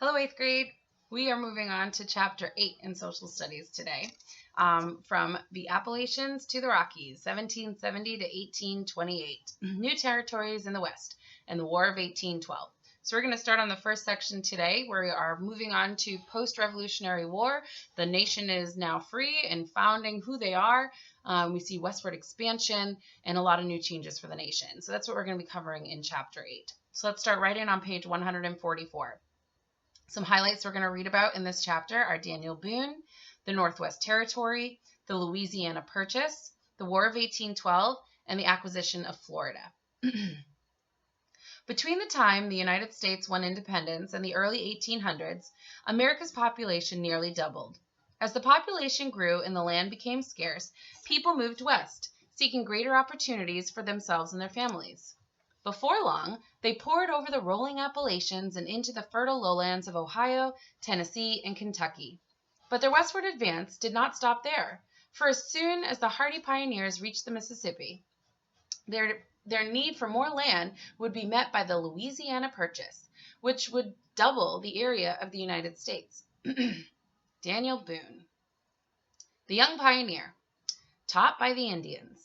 Hello, 8th grade. We are moving on to Chapter 8 in Social Studies today, from the Appalachians to the Rockies, 1770 to 1828, New Territories in the West, and the War of 1812. So we're going to start on the first section today, where we are moving on to post-Revolutionary War. The nation is now free and founding who they are. We see westward expansion and a lot of new changes for the nation. So that's what we're going to be covering in Chapter 8. So let's start right in on page 144. Some highlights we're going to read about in this chapter are Daniel Boone, the Northwest Territory, the Louisiana Purchase, the War of 1812, and the acquisition of Florida. Between the time the United States won independence and the early 1800s, America's population nearly doubled. As the population grew and the land became scarce, people moved west, seeking greater opportunities for themselves and their families. Before long, they poured over the rolling Appalachians and into the fertile lowlands of Ohio, Tennessee, and Kentucky. But their westward advance did not stop there, for as soon as the hardy pioneers reached the Mississippi, their need for more land would be met by the Louisiana Purchase, which would double the area of the United States. Daniel Boone, the young pioneer, taught by the Indians.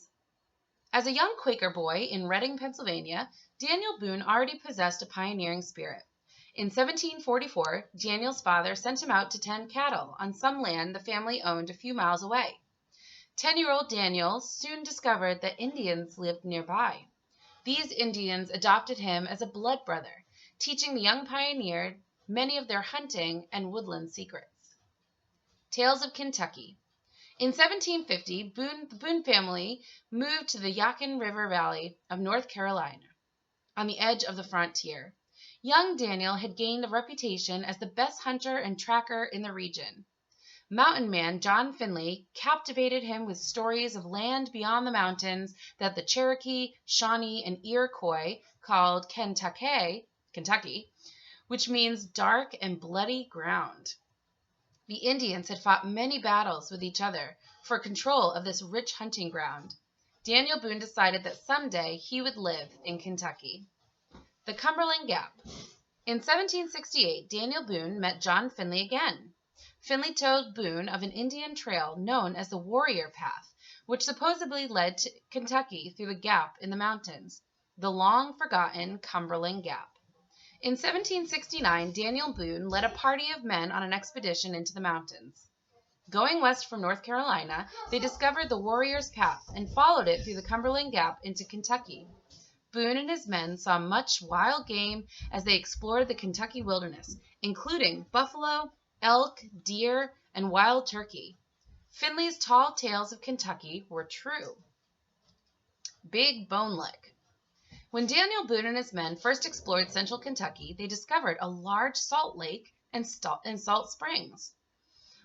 As a young Quaker boy in Reading, Pennsylvania, Daniel Boone already possessed a pioneering spirit. In 1744, Daniel's father sent him out to tend cattle on some land the family owned a few miles away. 10-year-old Daniel soon discovered that Indians lived nearby. These Indians adopted him as a blood brother, teaching the young pioneer many of their hunting and woodland secrets. Tales of Kentucky. In 1750, the Boone family moved to the Yadkin River Valley of North Carolina, on the edge of the frontier. Young Daniel had gained a reputation as the best hunter and tracker in the region. Mountain man John Finley captivated him with stories of land beyond the mountains that the Cherokee, Shawnee, and Iroquois called Kentucky, which means dark and bloody ground. The Indians had fought many battles with each other for control of this rich hunting ground. Daniel Boone decided that someday he would live in Kentucky. The Cumberland Gap. In 1768, Daniel Boone met John Finley again. Finley told Boone of an Indian trail known as the Warrior Path, which supposedly led to Kentucky through the gap in the mountains, the long-forgotten Cumberland Gap. In 1769, Daniel Boone led a party of men on an expedition into the mountains. Going west from North Carolina, they discovered the Warrior's Path and followed it through the Cumberland Gap into Kentucky. Boone and his men saw much wild game as they explored the Kentucky wilderness, including buffalo, elk, deer, and wild turkey. Finley's tall tales of Kentucky were true. Big Bone Lick. When Daniel Boone and his men first explored central Kentucky, they discovered a large salt lake and salt springs.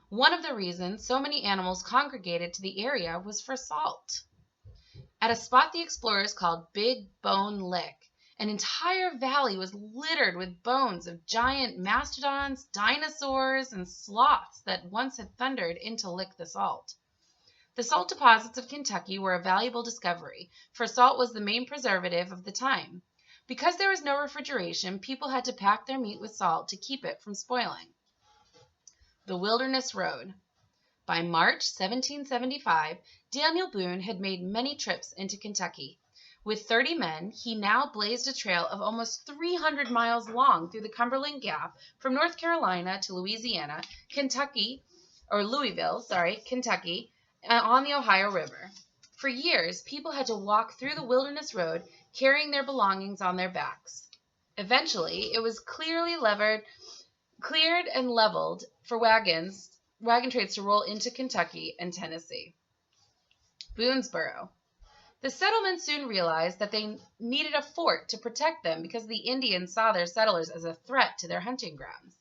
One of the reasons so many animals congregated to the area was for salt. At a spot the explorers called Big Bone Lick, an entire valley was littered with bones of giant mastodons, dinosaurs, and sloths that once had thundered in to lick the salt. The salt deposits of Kentucky were a valuable discovery, for salt was the main preservative of the time. Because there was no refrigeration, people had to pack their meat with salt to keep it from spoiling. The Wilderness Road. By March 1775, Daniel Boone had made many trips into Kentucky. With 30 men, he now blazed a trail of almost 300 miles long through the Cumberland Gap from North Carolina to Louisiana, Kentucky, on the Ohio River. For years, people had to walk through the Wilderness Road, carrying their belongings on their backs. Eventually, it was cleared and leveled for wagon trains to roll into Kentucky and Tennessee. Boonesboro. The settlement soon realized that they needed a fort to protect them because the Indians saw their settlers as a threat to their hunting grounds.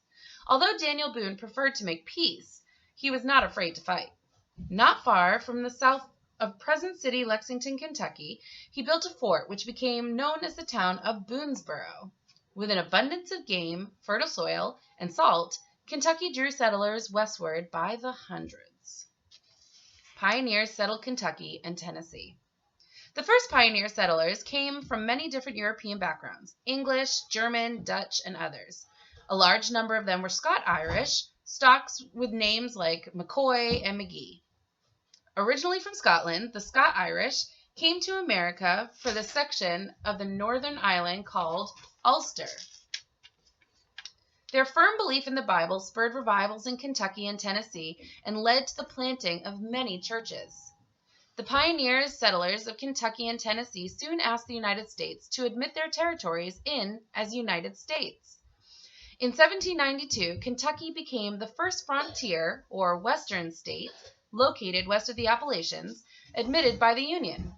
Although Daniel Boone preferred to make peace, he was not afraid to fight. Not far from the south of present city Lexington, Kentucky, he built a fort which became known as the town of Boonesboro. With an abundance of game, fertile soil, and salt, Kentucky drew settlers westward by the hundreds. Pioneers settled Kentucky and Tennessee. The first pioneer settlers came from many different European backgrounds: English, German, Dutch, and others. A large number of them were Scot-Irish, stocks with names like McCoy and McGee. Originally from Scotland, the Scot-Irish came to America for the section of the northern island called Ulster. Their firm belief in the Bible spurred revivals in Kentucky and Tennessee and led to the planting of many churches. The pioneers, settlers of Kentucky and Tennessee soon asked the United States to admit their territories in as United States. In 1792, Kentucky became the first frontier or western state, located west of the Appalachians, admitted by the Union.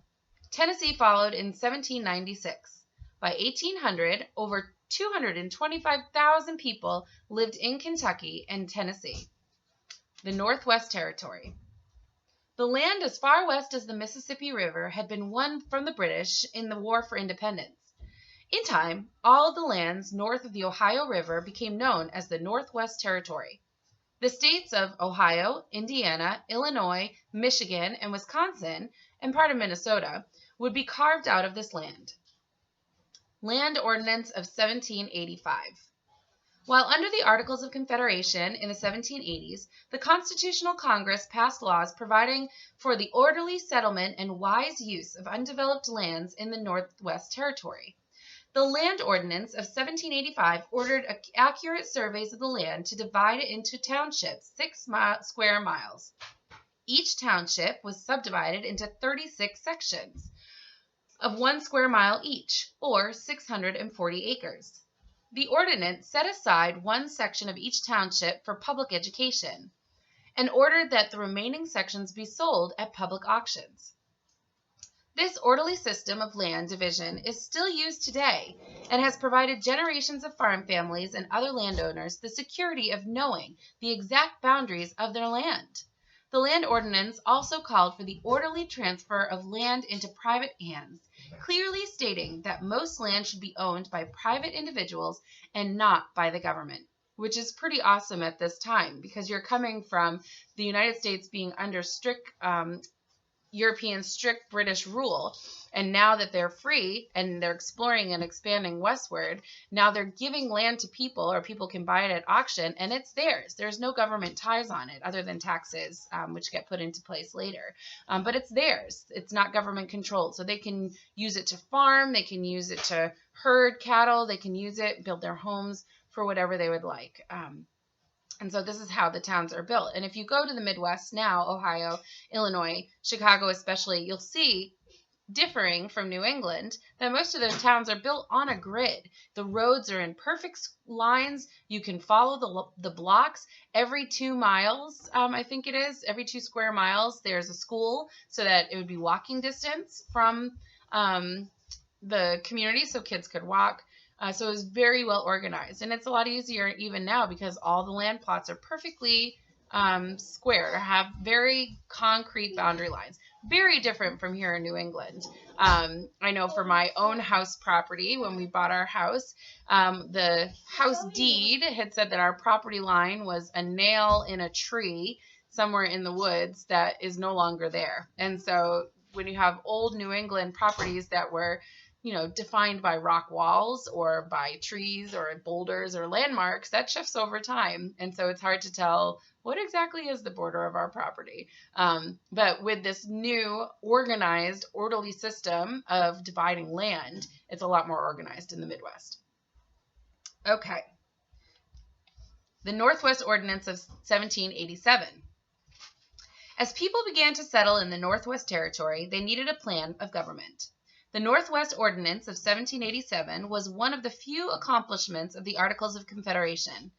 Tennessee followed in 1796. By 1800, over 225,000 people lived in Kentucky and Tennessee. The Northwest Territory. The land as far west as the Mississippi River had been won from the British in the War for Independence. In time, all of the lands north of the Ohio River became known as the Northwest Territory. The states of Ohio, Indiana, Illinois, Michigan, and Wisconsin, and part of Minnesota, would be carved out of this land. Land Ordinance of 1785. While under the Articles of Confederation in the 1780s, the Constitutional Congress passed laws providing for the orderly settlement and wise use of undeveloped lands in the Northwest Territory. The Land Ordinance of 1785 ordered accurate surveys of the land to divide it into townships 6 square miles. Each township was subdivided into 36 sections of 1 square mile each, or 640 acres. The ordinance set aside one section of each township for public education and ordered that the remaining sections be sold at public auctions. This orderly system of land division is still used today and has provided generations of farm families and other landowners the security of knowing the exact boundaries of their land. The Land Ordinance also called for the orderly transfer of land into private hands, clearly stating that most land should be owned by private individuals and not by the government, which is pretty awesome at this time because you're coming from the United States being under strict European strict British rule, and now that they're free and they're exploring and expanding westward, now they're giving land to people, or people can buy it at auction, and it's theirs. There's no government ties on it other than taxes, which get put into place later. But it's theirs. It's not government controlled, so they can use it to farm, they can use it to herd cattle, they can use it, build their homes for whatever they would like. And so this is how the towns are built. And if you go to the Midwest now, Ohio, Illinois, Chicago especially, you'll see, differing from New England, that most of those towns are built on a grid. The roads are in perfect lines. You can follow the blocks. Every 2 miles, I think it is, every 2 square miles, there's a school so that it would be walking distance from the community so kids could walk. So it was very well organized, and it's a lot easier even now because all the land plots are perfectly square, have very concrete boundary lines. Very different from here in New England. I know for my own house property, when we bought our house, the house deed had said that our property line was a nail in a tree somewhere in the woods that is no longer there. And so when you have old New England properties that were defined by rock walls or by trees or boulders or landmarks, that shifts over time. And so it's hard to tell what exactly is the border of our property. But with this new organized, orderly system of dividing land, it's a lot more organized in the Midwest. Okay. The Northwest Ordinance of 1787. As people began to settle in the Northwest Territory, they needed a plan of government. The Northwest Ordinance of 1787 was one of the few accomplishments of the Articles of Confederation.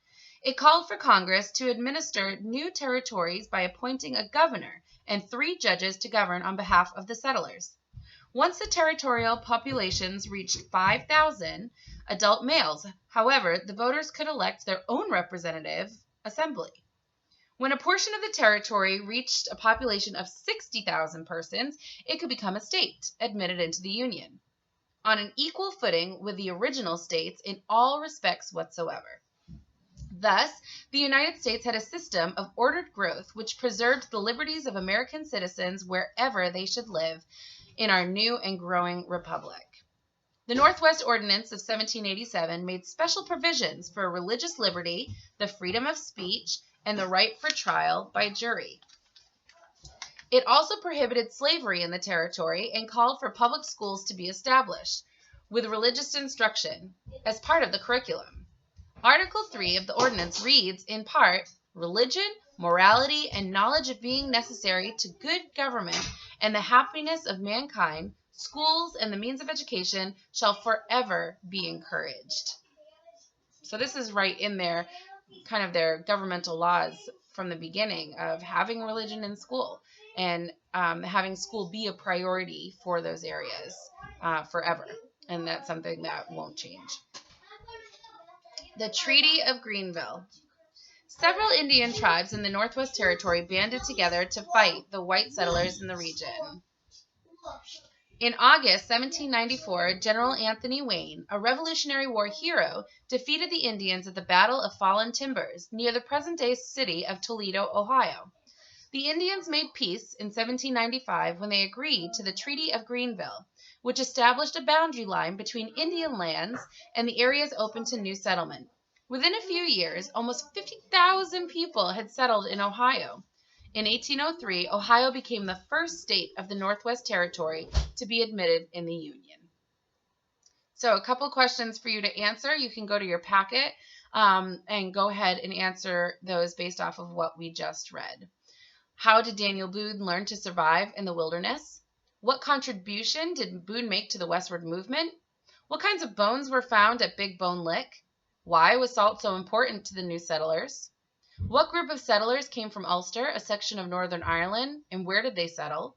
It called for Congress to administer new territories by appointing a governor and 3 judges to govern on behalf of the settlers. Once the territorial populations reached 5,000 adult males, however, the voters could elect their own representative assembly. When a portion of the territory reached a population of 60,000 persons, it could become a state, admitted into the Union, on an equal footing with the original states in all respects whatsoever. Thus, the United States had a system of ordered growth which preserved the liberties of American citizens wherever they should live in our new and growing republic. The Northwest Ordinance of 1787 made special provisions for religious liberty, the freedom of speech, and the right for trial by jury. It also prohibited slavery in the territory and called for public schools to be established, with religious instruction as part of the curriculum. Article 3 of the ordinance reads, in part, religion, morality, and knowledge of being necessary to good government and the happiness of mankind, schools and the means of education shall forever be encouraged. So this is right in there, kind of their governmental laws from the beginning of having religion in school and having school be a priority for those areas forever. And that's something that won't change. The Treaty of Greenville. Several Indian tribes in the Northwest Territory banded together to fight the white settlers in the region. In August 1794, General Anthony Wayne, a Revolutionary War hero, defeated the Indians at the Battle of Fallen Timbers near the present-day city of Toledo, Ohio. The Indians made peace in 1795 when they agreed to the Treaty of Greenville, which established a boundary line between Indian lands and the areas open to new settlement. Within a few years, almost 50,000 people had settled in Ohio. In 1803, Ohio became the first state of the Northwest Territory to be admitted in the Union. So a couple questions for you to answer. You can go to your packet and go ahead and answer those based off of what we just read. How did Daniel Boone learn to survive in the wilderness? What contribution did Boone make to the westward movement? What kinds of bones were found at Big Bone Lick? Why was salt so important to the new settlers? What group of settlers came from Ulster, a section of Northern Ireland, and where did they settle?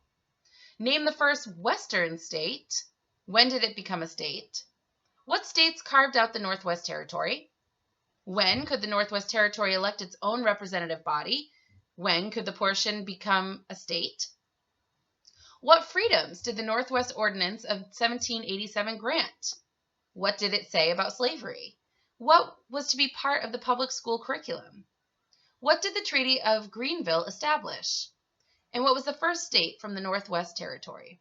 Name the first Western state. When did it become a state? What states carved out the Northwest Territory? When could the Northwest Territory elect its own representative body? When could the portion become a state? What freedoms did the Northwest Ordinance of 1787 grant? What did it say about slavery? What was to be part of the public school curriculum? What did the Treaty of Greenville establish? And what was the first state from the Northwest Territory?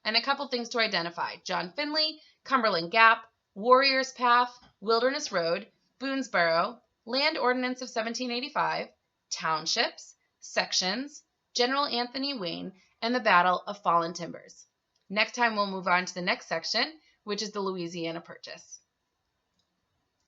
And a couple things to identify. John Finley, Cumberland Gap, Warrior's Path, Wilderness Road, Boonesboro, Land Ordinance of 1785, Townships, Sections, General Anthony Wayne, and the Battle of Fallen Timbers. Next time we'll move on to the next section, which is the Louisiana Purchase.